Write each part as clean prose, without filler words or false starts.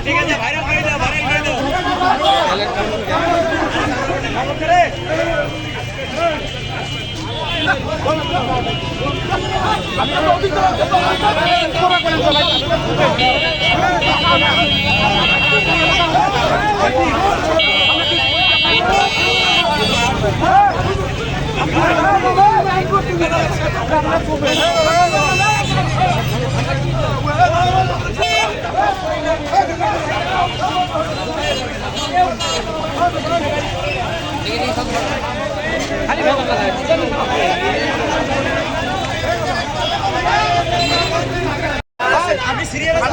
ঠিক আছে, ভাইরাল করে দাও, ভাইরাল করে দাও। আমি সিরিয়াস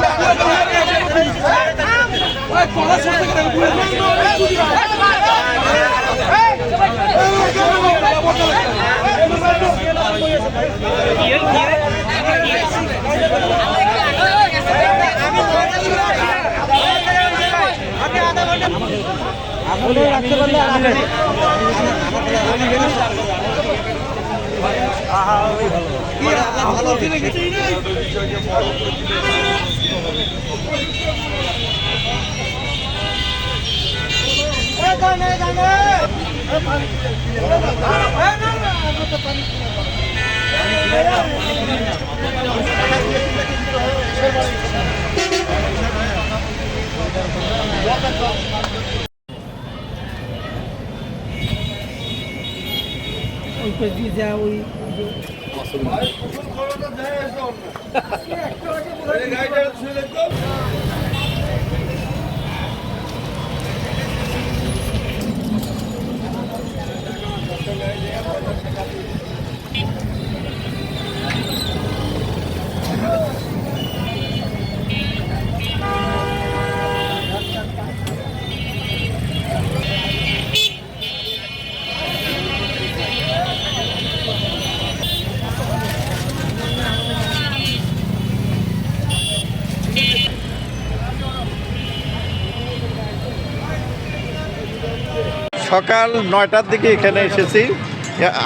সকাল ৯টার দিকে এখানে এসেছি।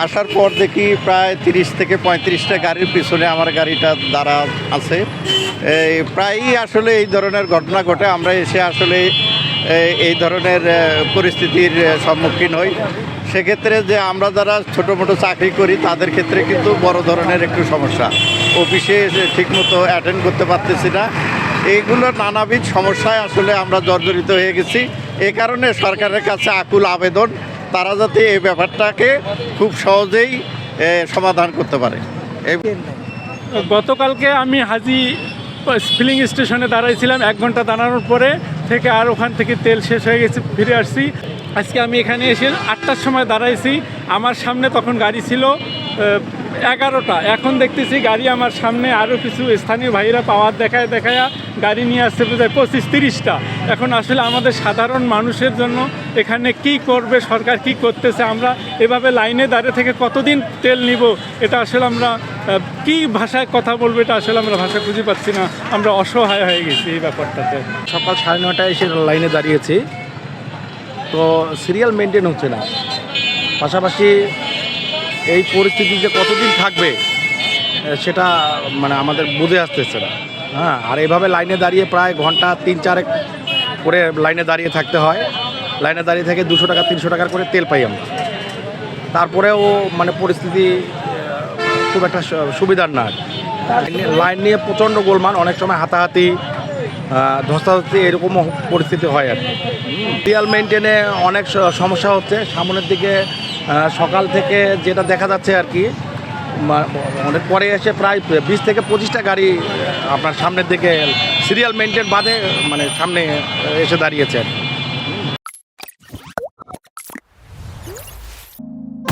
আসার পর দেখি প্রায় ৩০ থেকে ৩৫টা গাড়ির পিছনে আমার গাড়িটা দাঁড়া আছে। প্রায়ই আসলে এই ধরনের ঘটনা ঘটে। আমরা এসে আসলে এই ধরনের পরিস্থিতির সম্মুখীন হই। সেক্ষেত্রে যে আমরা যারা ছোটো মোটো চাকরি করি তাদের ক্ষেত্রে কিন্তু বড় ধরনের একটু সমস্যা, অফিসে ঠিকমতো অ্যাটেন্ড করতে পারতেছি না। এইগুলো নানাবিধ সমস্যায় আসলে আমরা জর্জরিত হয়ে গেছি। এ কারণে সরকারের কাছে আকুল আবেদন, তারা যাতে এই ব্যাপারটাকে খুব সহজেই সমাধান করতে পারে। গতকালকে আমি হাজি ফিলিং স্টেশনে দাঁড়াইছিলাম, ১ ঘন্টা দাঁড়ানোর পরে থেকে আর ওখান থেকে তেল শেষ হয়ে গেছে, ফিরে আসছি। আজকে আমি এখানে এসে ৮টার সময় দাঁড়াইছি। আমার সামনে তখন গাড়ি ছিল 11টা, এখন দেখতেছি গাড়ি আমার সামনে আরও কিছু স্থানীয় ভাইরা পাওয়ার দেখায় গাড়ি নিয়ে আসছে বোধহয় 25-30টা। এখন আসলে আমাদের সাধারণ মানুষের জন্য এখানে কি করবে সরকার, কি করতেছে, আমরা এভাবে লাইনে দাঁড়িয়ে থেকে কতদিন তেল নিব, এটা আসলে আমরা কি ভাষায় কথা বলবো, এটা আসলে আমরা ভাষা খুঁজে পাচ্ছি না। আমরা অসহায় হয়ে গেছি এই ব্যাপারটাতে। সকাল 9:30টায় এসে লাইনে দাঁড়িয়েছি, তো সিরিয়াল মেনটেন হচ্ছে না। পাশাপাশি এই পরিস্থিতি যে কতদিন থাকবে সেটা মানে আমাদের বুঝে আসতেছে না। হ্যাঁ, আর এভাবে লাইনে দাঁড়িয়ে প্রায় ঘন্টা 3-4 করে লাইনে দাঁড়িয়ে থাকতে হয়। লাইনে দাঁড়িয়ে থেকে 200 টাকা 300 টাকার করে তেল পাই আমরা। তারপরেও মানে পরিস্থিতি খুব একটা সুবিধার না। লাইন নিয়ে প্রচণ্ড গোলমাল, অনেক সময় হাতাহাতি ধস্তাধস্তি এরকমও পরিস্থিতি হয় আর কি। সিরিয়াল মেনটেনে অনেক সমস্যা হচ্ছে। সামনের দিকে সকাল থেকে যেটা দেখা যাচ্ছে আর কি, অনেক পরে এসে প্রায় 20 থেকে 25টা গাড়ি আপনার সামনের দিকে সিরিয়াল মেনটেন বাদে মানে সামনে এসে দাঁড়িয়েছে আর কি।